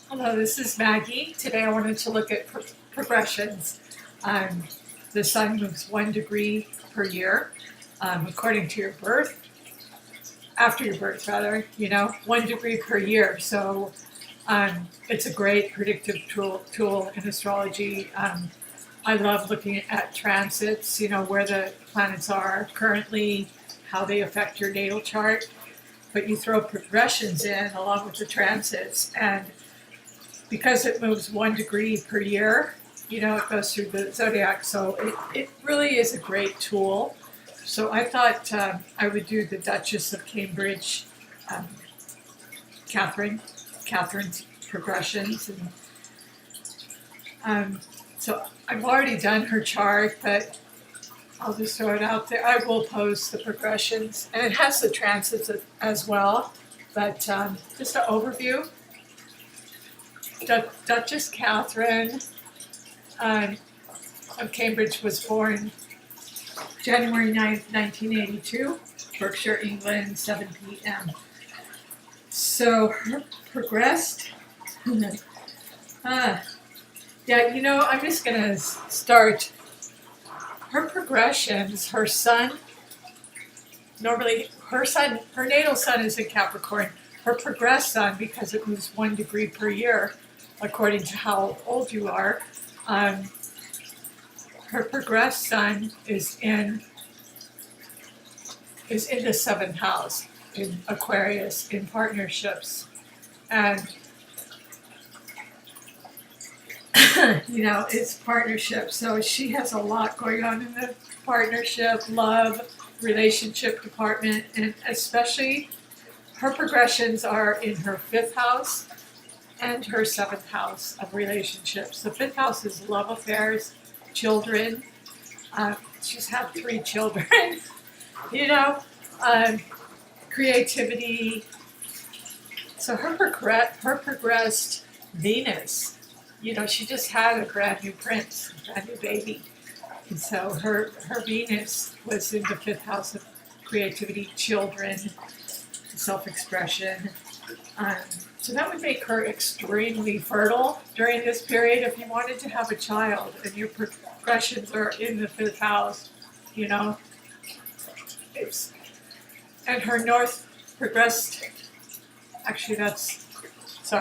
Hello, this is Maggie. Today I wanted to look at progressions. The sun moves 1 degree per year, according to your birth, after your birth rather, 1 degree per year. So it's a great predictive tool in astrology. I love looking at transits, where the planets are currently, how they affect your natal chart. But you throw progressions in along with the transits, and because it moves 1 degree per year, it goes through the zodiac. So it really is a great tool. So I thought I would do the Duchess of Cambridge, um, Catherine's progressions. And so I've already done her chart, but I'll just throw it out there. I will post the progressions, and it has the transits as well. But just an overview. Duchess Catherine of Cambridge was born January 9th, 1982, Berkshire, England, 7 p.m. So her progressed. I'm just going to start. Her progressions, her natal sun is in Capricorn. Her progressed sun, because it moves 1 degree per year, according to how old you are, her progressed sun is in the seventh house in Aquarius, in partnerships, and it's partnerships. So she has a lot going on in the partnership, love, relationship department, and especially her progressions are in her fifth house and her seventh house of relationships. The fifth house is love affairs, children. She's had 3 children. Creativity. So her progressed Venus. She just had a brand new prince, a brand new baby. And so her Venus was in the fifth house of creativity, children, self-expression. So that would make her extremely fertile during this period if you wanted to have a child and your progressions are in the fifth house, and her north progressed, actually that's a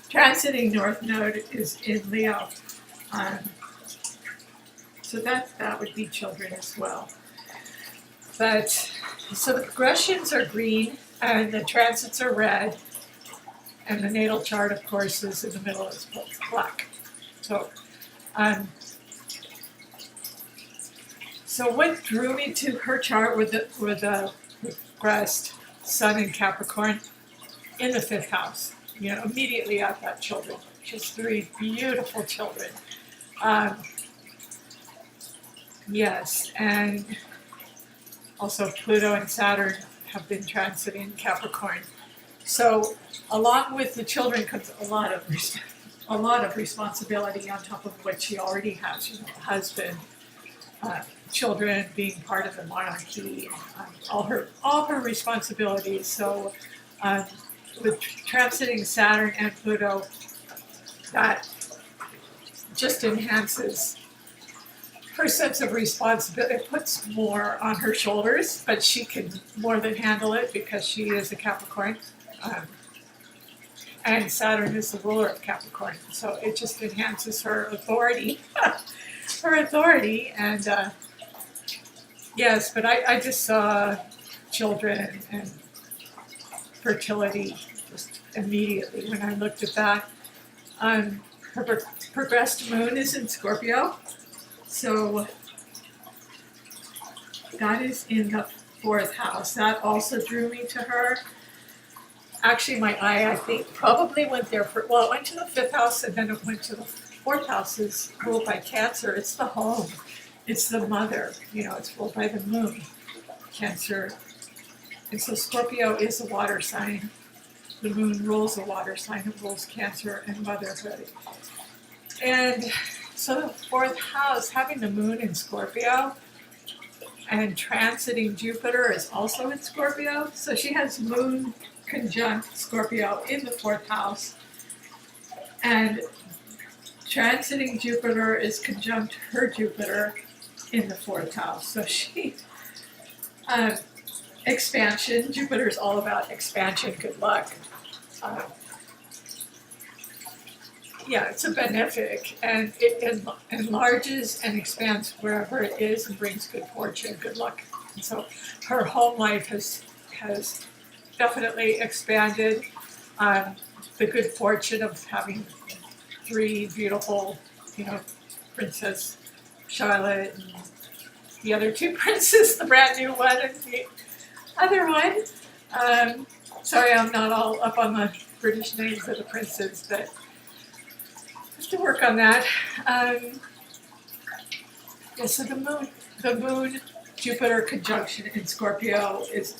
transiting north node is in Leo. So that would be children as well. But so the progressions are green and the transits are red, and the natal chart, of course, is in the middle, is black. So what drew me to her chart were the progressed sun in Capricorn in the fifth house. Immediately I've got children, just 3 beautiful children. Yes, and also Pluto and Saturn have been transiting Capricorn. So along with the children comes a lot of responsibility on top of what she already has. A husband, children, being part of the monarchy, all her responsibilities. So with transiting Saturn and Pluto, that just enhances her sense of responsibility. It puts more on her shoulders, but she can more than handle it because she is a Capricorn. And Saturn is the ruler of Capricorn, so it just enhances her authority. And yes, but I just saw children and fertility just immediately when I looked at that. Her progressed moon is in Scorpio, so that is in the 4th house. That also drew me to her. Actually, my eye, I think, probably went there it went to the 5th house and then it went to the 4th house. Is ruled by Cancer. It's the home. It's the mother. It's ruled by the moon, Cancer. And so Scorpio is a water sign. The moon rules a water sign. It rules Cancer and motherhood. And so the 4th house, having the moon in Scorpio and transiting Jupiter is also in Scorpio. So she has moon conjunct Scorpio in the 4th house. And transiting Jupiter is conjunct her Jupiter in the 4th house. So she, expansion, Jupiter is all about expansion, good luck. Yeah, it's a benefic, and it enlarges and expands wherever it is and brings good fortune, good luck. And so her home life has definitely expanded. The good fortune of having 3 beautiful, Princess Charlotte and the other 2 princes, the brand new one and the other one. Sorry, I'm not all up on the British names of the princes, but to work on that. Yeah, so the moon, Jupiter conjunction in Scorpio is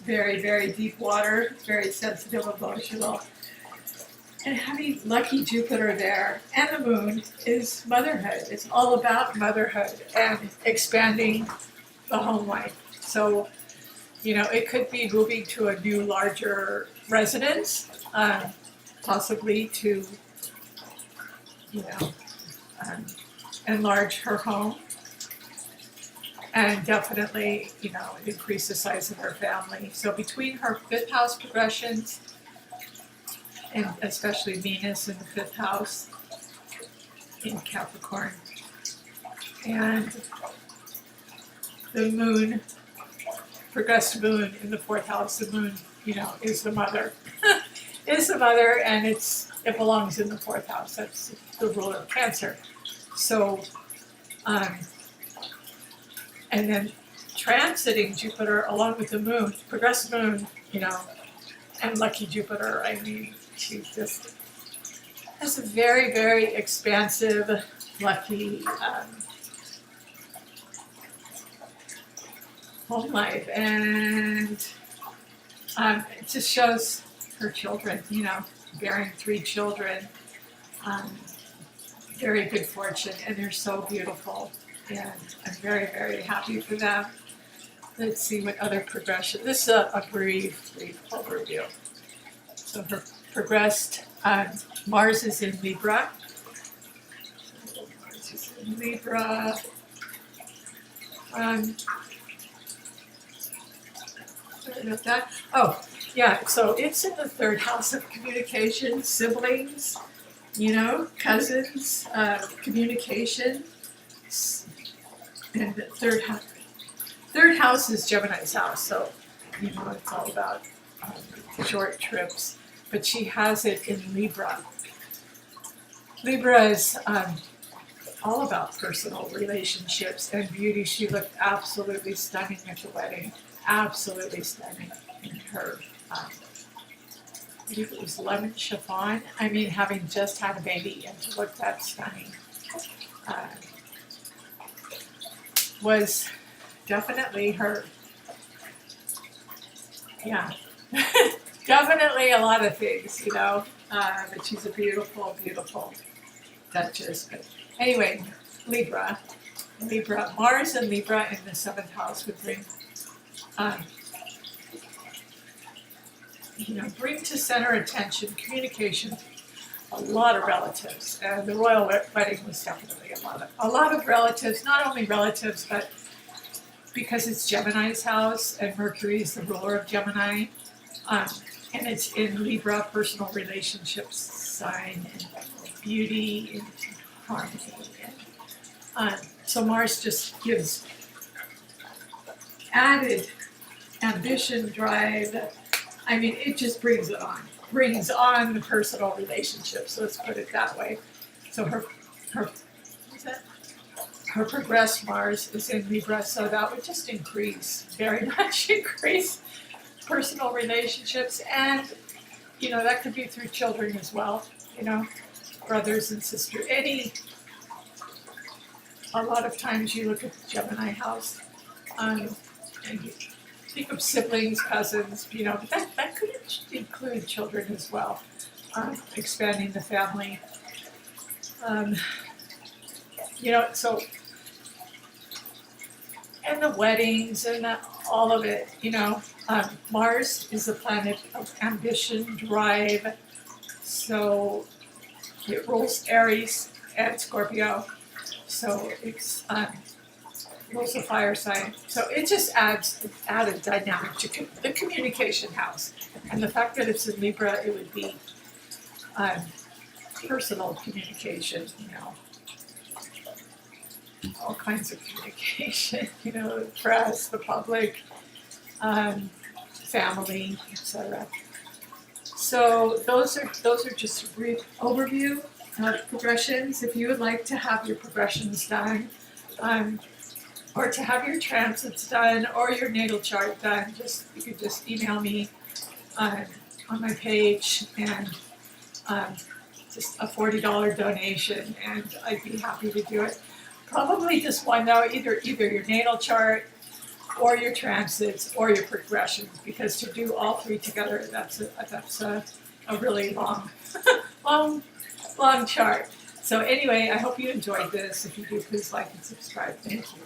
very, very deep water, very sensitive, emotional. And having lucky Jupiter there and the moon is motherhood. It's all about motherhood and expanding the home life. So, it could be moving to a new, larger residence, possibly to, enlarge her home, and definitely, increase the size of her family. So between her 5th house progressions, and especially Venus in the 5th house in Capricorn, and the moon, progressed moon in the 4th house, the moon, is the mother. Is the mother, and it belongs in the 4th house. That's the ruler of Cancer. So, and then transiting Jupiter along with the moon, progressed moon, and lucky Jupiter. I mean, she just has a very, very expansive, lucky home life, and it just shows her children, bearing 3 children, very good fortune, and they're so beautiful, and I'm very, very happy for them. Let's see what other progression. This is a brief overview. So her progressed, Mars is in Libra. Mars is in Libra. Sorry about that. Oh, yeah, so it's in the 3rd house of communication, siblings, cousins, communication. And the 3rd house is Gemini's house, so, it's all about short trips. But she has it in Libra. Libra is all about personal relationships and beauty. She looked absolutely stunning at the wedding. Absolutely stunning in her, I believe it was lemon chiffon. I mean, having just had a baby and to look that stunning was definitely her, yeah. Definitely a lot of things, but she's a beautiful, beautiful Duchess. But anyway, Libra, Mars and Libra in the 7th house would bring, bring to center attention, communication, a lot of relatives. And the royal wedding was definitely a lot of relatives, not only relatives, but because it's Gemini's house and Mercury is the ruler of Gemini, and it's in Libra, personal relationships sign, and beauty and harmony. And, so Mars just gives added ambition, drive. I mean, it just brings on the personal relationships. Let's put it that way. So her progressed Mars is in Libra, so that would just very much increase personal relationships, and that could be through children as well, brothers and sisters. A lot of times you look at the Gemini house, and you think of siblings, cousins, but that could include children as well, expanding the family. So, and the weddings and all of it, Mars is the planet of ambition, drive, So it rules Aries and Scorpio. So it's rules the fire sign. So it just adds added dynamic to the communication house. And the fact that it's in Libra, it would be personal communication, all kinds of communication, the press, the public, family, etc. So those are just a brief overview of progressions. If you would like to have your progressions done, or to have your transits done, or your natal chart done, you could just email me on my page, and just a $40 donation, and I'd be happy to do it. Probably just one though, either your natal chart, or your transits, or your progressions, because to do all three together, that's a really long, long chart. So anyway, I hope you enjoyed this. If you do, please like and subscribe. Thank you.